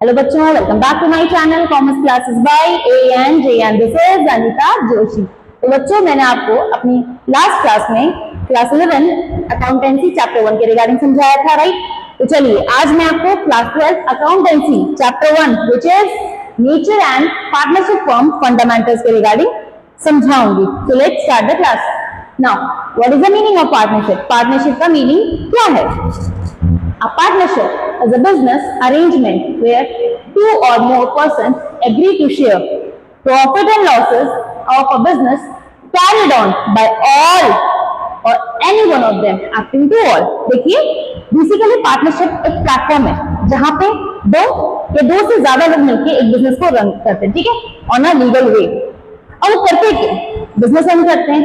Hello बच्चों, welcome back to my channel commerce classes by ANJ and this is Anita Joshi. तो बच्चों, मैंने आपको अपनी लास्ट क्लास में क्लास 11 अकाउंटेंसी चैप्टर 1 के रिगार्डिंग समझाया था, राइट। तो चलिए आज मैं आपको class 12 accountancy chapter 1 which is nature and partnership form fundamentals के रिगार्डिंग समझाऊंगी। So let's start the class. Now what is the meaning of partnership? Partnership का मीनिंग क्या है? A partnership is a business arrangement where two or more persons agree to share profit and losses of a business carried on by all or any one of them acting to all। देखिए, basically partnership एक platform है जहां पे दो या दो से ज्यादा लोग मिलकर एक बिजनेस को रन करते हैं, ठीक है, ऑन अ लीगल वे। और वो करते क्या? बिजनेस रन करते हैं।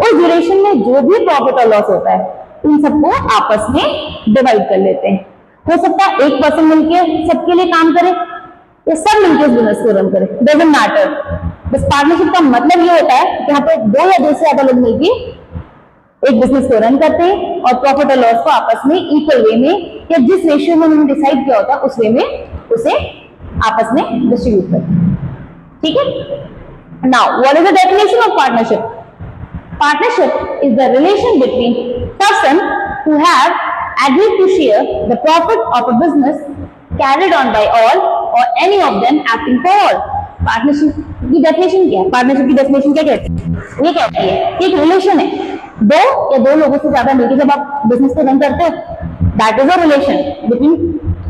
उस ड्यूरेशन में जो भी प्रॉफिट और लॉस होता है उन सबको आपस में डिवाइड कर लेते हैं। हो सकता है एक पर्सन मिलके सबके लिए काम करे या सब मिलके उस बिजनेस को रन करे, डजंट मैटर। बस पार्टनरशिप का मतलब ये होता है कि यहाँ पे दो या दो से ज्यादा लोग मिलके एक बिजनेस को रन करते हैं और प्रॉफिट और लॉस को आपस में इक्वल वे में या जिस रेशियो में उन्होंने डिसाइड किया होता है उस वे में उसे आपस में डिस्ट्रीब्यूट करते हैं, ठीक है। Now what is the definition of partnership? Partnership is the relation between person who have agreed to share the profit of a business carried on by all or any of them acting for all। Partnership की definition क्या है? Partnership की definition क्या कहती है? ये कहती है कि एक रिलेशन है, दो या दो लोगों से ज्यादा मिलकर जब आप बिजनेस को रन करते हो, that is a relation between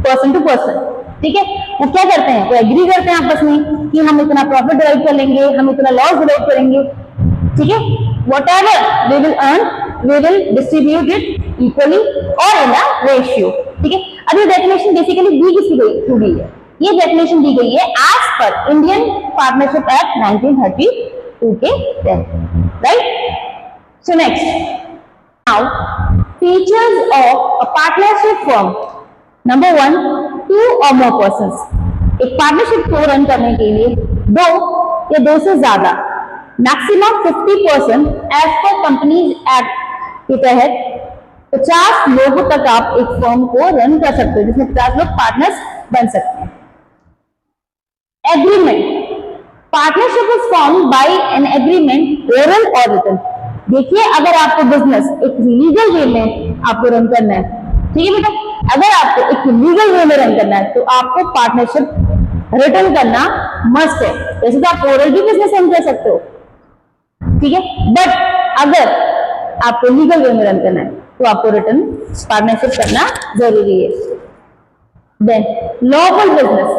person to person, ठीक है। वो क्या करते हैं? वो एग्री करते हैं आपस में कि हम इतना प्रॉफिट डिवाइड कर लेंगे, हम इतना लॉस डिवाइड करेंगे, ठीक है। whatever we will earn we will distribute it equally or in a ratio, ठीक है। अब ये डेफिनेशन बेसिकली दी किसकी गई है? ये डेफिनेशन दी गई है as per Indian partnership act 1932 के तहत, right. So next, now features of a partnership firm. Number 1, 2 or more persons। एक पार्टनरशिप को रन करने के लिए दो या दो से ज्यादा maximum 50% as per companies act के तहत 50 लोगों तक आप एक फर्म को रन कर सकते हो, जिसमें 50 लोग पार्टनर्स बन सकते हैं। Agreement, partnership is form by an agreement oral और रिटन। देखिए, अगर आपको बिजनेस एक लीगल वे में आपको रन करना है, ठीक है बेटा, अगर आपको एक लीगल वे में रन करना है तो आपको पार्टनरशिप रिटर्न करना मस्ट है। जैसे तो आप ओरल भी बिजनेस रन कर सकते हो, ठीक है, बट अगर आपको लीगल वे में रन करना है तो आपको रिटर्न पार्टनरशिप करना जरूरी है। Then lawful business,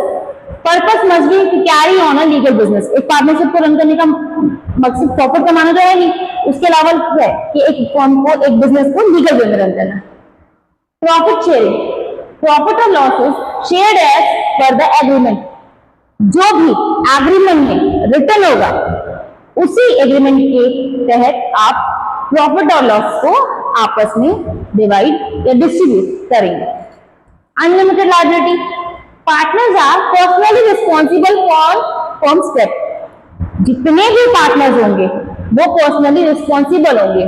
purpose must be to carry on a legal business. एक पार्टनरशिप को रन करने का मकसद प्रॉफिट कमाना तो है नहीं, उसके अलावा क्या है कि एक फर्म को, एक बिजनेस को लीगल वे में रन करना। प्रॉफिट शेयरिंग, प्रॉफिट और losses shared as per the agreement. जो भी एग्रीमेंट में रिटर्न होगा उसी एग्रीमेंट के तहत आप प्रॉफिट और लॉस को आपस में डिवाइड या डिस्ट्रीब्यूट करेंगे। Unlimited liability, partners are personally responsible for firm's debt. जितने भी पार्टनर्स होंगे वो पर्सनली रिस्पॉन्सिबल होंगे।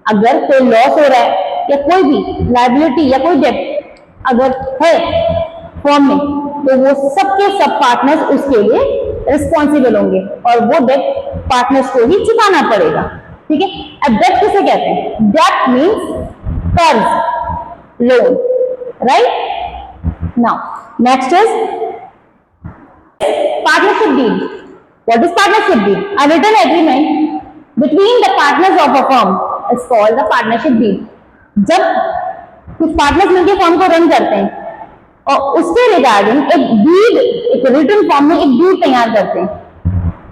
अगर कोई लॉस हो रहा है या कोई भी लायबिलिटी या कोई डेट अगर है फर्म में तो वो सबके सब पार्टनर्स उसके लिए रिस्पॉन्सिबल होंगे और वो डेट पार्टनर्स को ही चुकाना पड़ेगा, ठीक है। अब डेट किसे कहते हैं? डेट मींस कर्ज, loan, right. Now next is partnership deed. What is partnership deed? A written agreement between the partners of a firm is called the partnership deed. जब कुछ पार्टनर्स मिलकर फर्म को रन करते हैं और उसके रिगार्डिंग एक डीड, एक रिटन फॉर्म में एक डीड तैयार करते हैं,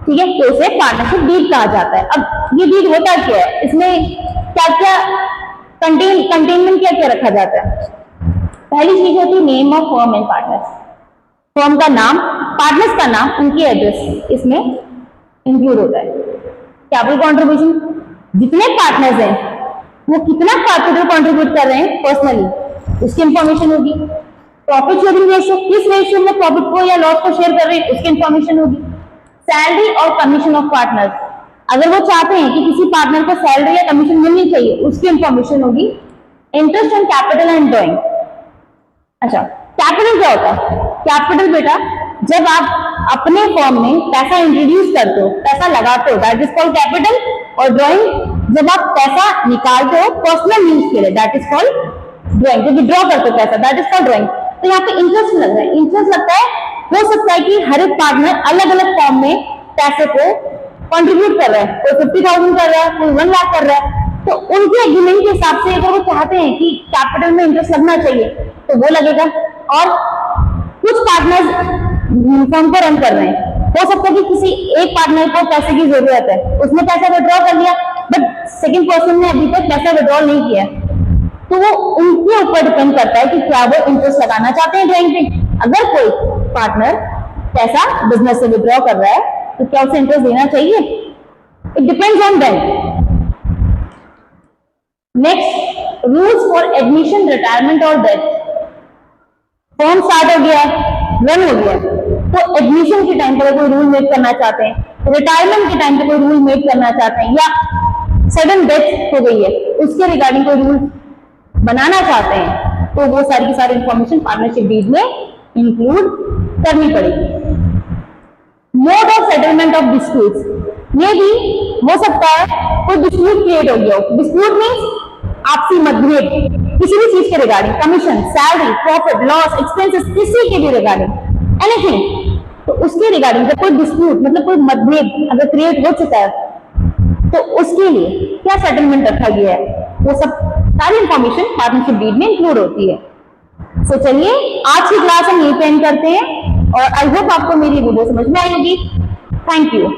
ठीक है, तो उसे पार्टनरशिप डीड कहा जाता है। अब ये डीड होता क्या है? इसमें क्या क्या कंटेनमेंट क्या क्या रखा जाता है? पहली चीज होती है name of firm and partners. Firm का नाम, पार्टनर्स का नाम, उनकी एड्रेस इसमें इंक्लूड होता है। कैपिटल कंट्रीब्यूशन, जितने पार्टनर्स हैं वो कितना कैपिटल कंट्रीब्यूट कर रहे हैं पर्सनली, उसकी इंफॉर्मेशन होगी। प्रॉफिट शेयरिंग रेशियो, किस रेशियो में प्रॉफिट को या लॉस को शेयर कर रहे हैं उसकी इंफॉर्मेशन होगी। सैलरी और कमीशन ऑफ पार्टनर, अगर वो चाहते हैं कि किसी पार्टनर को सैलरी या कमीशन मिलनी चाहिए उसकी इंफॉर्मेशन होगी। Interest on capital and drawing. अच्छा, कैपिटल क्या होता है? कैपिटल बेटा जब आप अपने फॉर्म में पैसा इंट्रोड्यूस करते हो, पैसा लगाते हो, दैट इज कॉल्ड कैपिटल। और ड्रॉइंग जब आप पैसा निकालते हो पर्सनल यूज के लिए, दैट इज कॉल्ड ड्रॉइंग। जब विड्रॉ करते हो पैसा, दैट इज कॉल्ड ड्रॉइंग। तो यहाँ पे इंटरेस्ट लग रहा है, इंटरेस्ट लगता है। हो सकता है कि हर एक पार्टनर अलग अलग फॉर्म में पैसे को कंट्रीब्यूट कर रहा है, कोई 50,000 कर रहा है, कोई 1 लाख कर रहा है। तो उनके एग्रीमेंट के हिसाब से अगर वो चाहते हैं कि कैपिटल में इंटरेस्ट लगना चाहिए तो वो लगेगा। और कुछ पार्टनर्स फॉर्म को रन कर रहे हैं, हो सकता है कि किसी एक पार्टनर को पैसे की जरूरत है, उसने पैसा विड्रॉ कर लिया, बट सेकंड पर्सन ने अभी तक पैसा विड्रॉ नहीं किया, तो वो उनके ऊपर डिपेंड करता है कि क्या वो इंटरेस्ट लगाना चाहते हैं ड्रॉइंग पे। अगर कोई पार्टनर पैसा बिजनेस से विड्रॉ कर रहा है तो क्या उसे इंटरेस्ट देना चाहिए? It depends on them. Next, rules for admission, retirement और डेथ। फॉर्म स्टार्ट हो गया, रन हो गया, तो एडमिशन के टाइम पर कोई रूल मेक करना चाहते हैं, रिटायरमेंट के टाइम पर कोई रूल मेक करना चाहते हैं, या सडन डेथ हो गई है उसके रिगार्डिंग कोई रूल बनाना चाहते हैं, तो वो सारी की सारी इंफॉर्मेशन पार्टनरशिप डीड में इंक्लूड करनी पड़ेगी। Mode of settlement of disputes, ये भी हो सकता है कोई डिस्प्यूट क्रिएट हो गया हो। डिस्प्यूट मीन्स आपसी मतभेद किसी भी चीज के regarding, commission, salary, profit, loss, expenses, किसी के भी रिगार्डिंग, एनीथिंग, तो उसके रिगार्डिंग जब कोई डिस्प्यूट मतलब कोई मतभेद अगर क्रिएट हो चुका है तो उसके लिए क्या सेटलमेंट रखा गया है, वो सब सारी इंफॉर्मेशन पार्टनरशिप डीड में इंक्लूड होती है। सो चलिए आज की क्लास हम यहीं पे एंड करते हैं और आई होप आपको मेरी वीडियो समझ में आई होगी। Thank you.